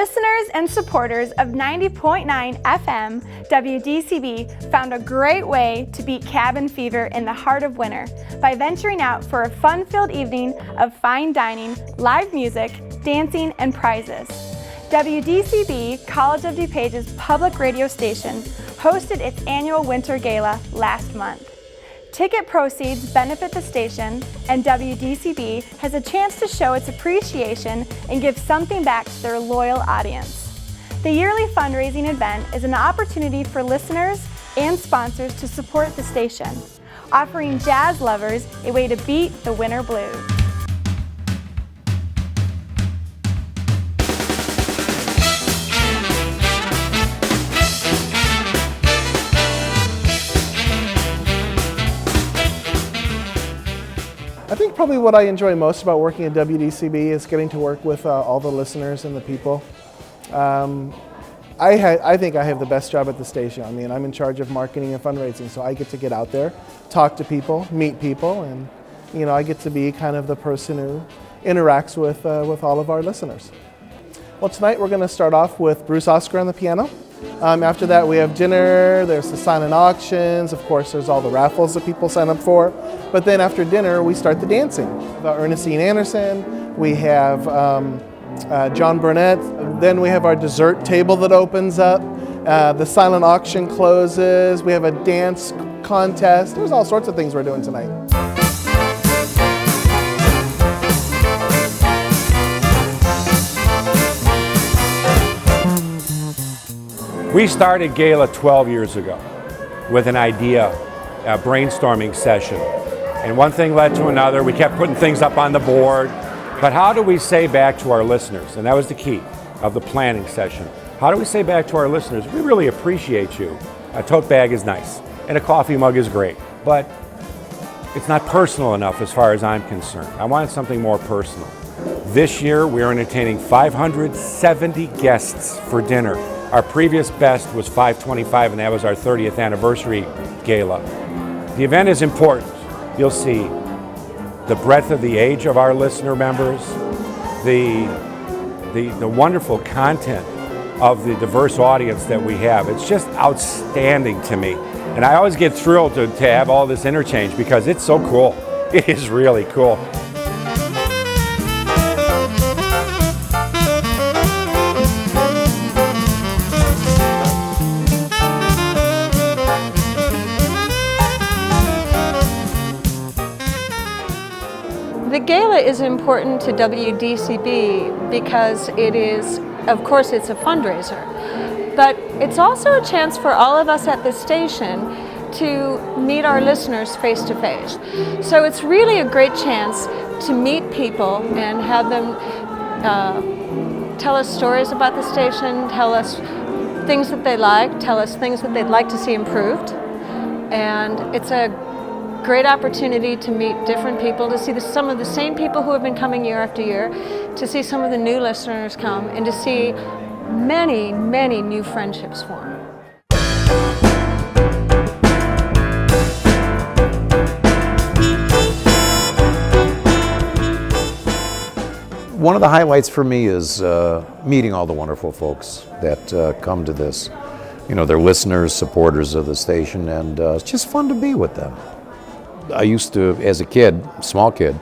Listeners and supporters of 90.9 FM WDCB found a great way to beat cabin fever in the heart of winter by venturing out for a fun-filled evening of fine dining, live music, dancing, and prizes. WDCB, College of DuPage's public radio station, hosted its annual Winter Gala last month. Ticket proceeds benefit the station, and WDCB has a chance to show its appreciation and give something back to their loyal audience. The yearly fundraising event is an opportunity for listeners and sponsors to support the station, offering jazz lovers a way to beat the winter blues. I think probably what I enjoy most about working at WDCB is getting to work with all the listeners and the people. I think I have the best job at the station. I mean, I'm in charge of marketing and fundraising, so I get to get out there, talk to people, meet people, and I get to be kind of the person who interacts with all of our listeners. Well, tonight we're going to start off with Bruce Oscar on the piano. After that we have dinner, there's the silent auctions, of course there's all the raffles that people sign up for, but then after dinner we start the dancing. Ernestine Anderson, we have John Burnett, then we have our dessert table that opens up, the silent auction closes, we have a dance contest, there's all sorts of things we're doing tonight. We started Gala 12 years ago with an idea, a brainstorming session. And one thing led to another. We kept putting things up on the board. But how do we say back to our listeners? And that was the key of the planning session. How do we say back to our listeners, we really appreciate you. A tote bag is nice and a coffee mug is great, but it's not personal enough as far as I'm concerned. I wanted something more personal. This year we're entertaining 570 guests for dinner. Our previous best was 525, and that was our 30th anniversary gala. The event is important. You'll see the breadth of the age of our listener members, the wonderful content of the diverse audience that we have. It's just outstanding to me. And I always get thrilled to have all this interchange because it's so cool. It is really cool. The Gala is important to WDCB because it is, of course, it's a fundraiser, but it's also a chance for all of us at the station to meet our listeners face to face. So it's really a great chance to meet people and have them tell us stories about the station, tell us things that they like, tell us things that they'd like to see improved. And it's a great opportunity to meet different people, to see some of the same people who have been coming year after year, to see some of the new listeners come, and to see many, many new friendships form. One of the highlights for me is meeting all the wonderful folks that come to this. They're listeners, supporters of the station, and it's just fun to be with them. I used to, as a kid, small kid,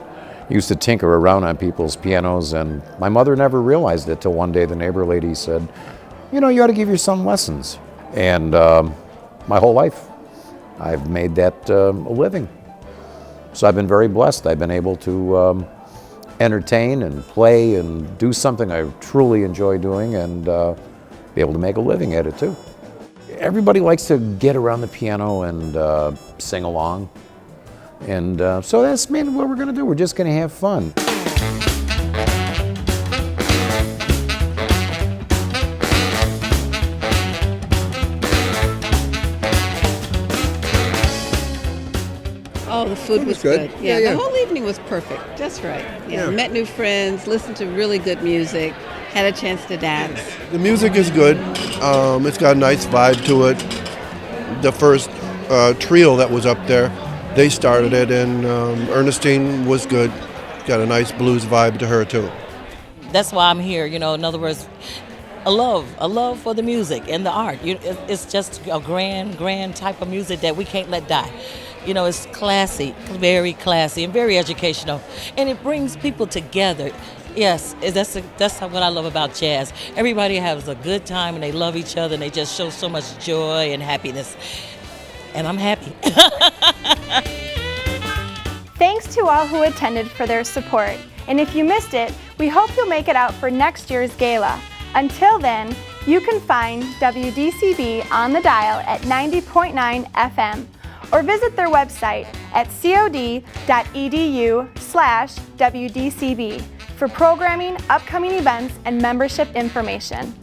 used to tinker around on people's pianos, and my mother never realized it till one day the neighbor lady said, you ought to give your son lessons. And my whole life, I've made that a living. So I've been very blessed. I've been able to entertain and play and do something I truly enjoy doing and be able to make a living at it too. Everybody likes to get around the piano and sing along. And so that's mainly what we're going to do. We're just going to have fun. Oh, the food was good. Yeah, the whole evening was perfect. Just right. Yeah. Met new friends, listened to really good music, had a chance to dance. The music is good. It's got a nice vibe to it. The first trio that was up there, they started it, and Ernestine was good. Got a nice blues vibe to her too. That's why I'm here. In other words, a love for the music and the art. It's just a grand type of music that we can't let die. You know, it's classy, very classy, and very educational, and it brings people together. Yes, that's what I love about jazz. Everybody has a good time, and they love each other, and they just show so much joy and happiness. And I'm happy. Thanks to all who attended for their support. And if you missed it, we hope you'll make it out for next year's gala. Until then, you can find WDCB on the dial at 90.9 FM or visit their website at cod.edu/WDCB for programming, upcoming events, and membership information.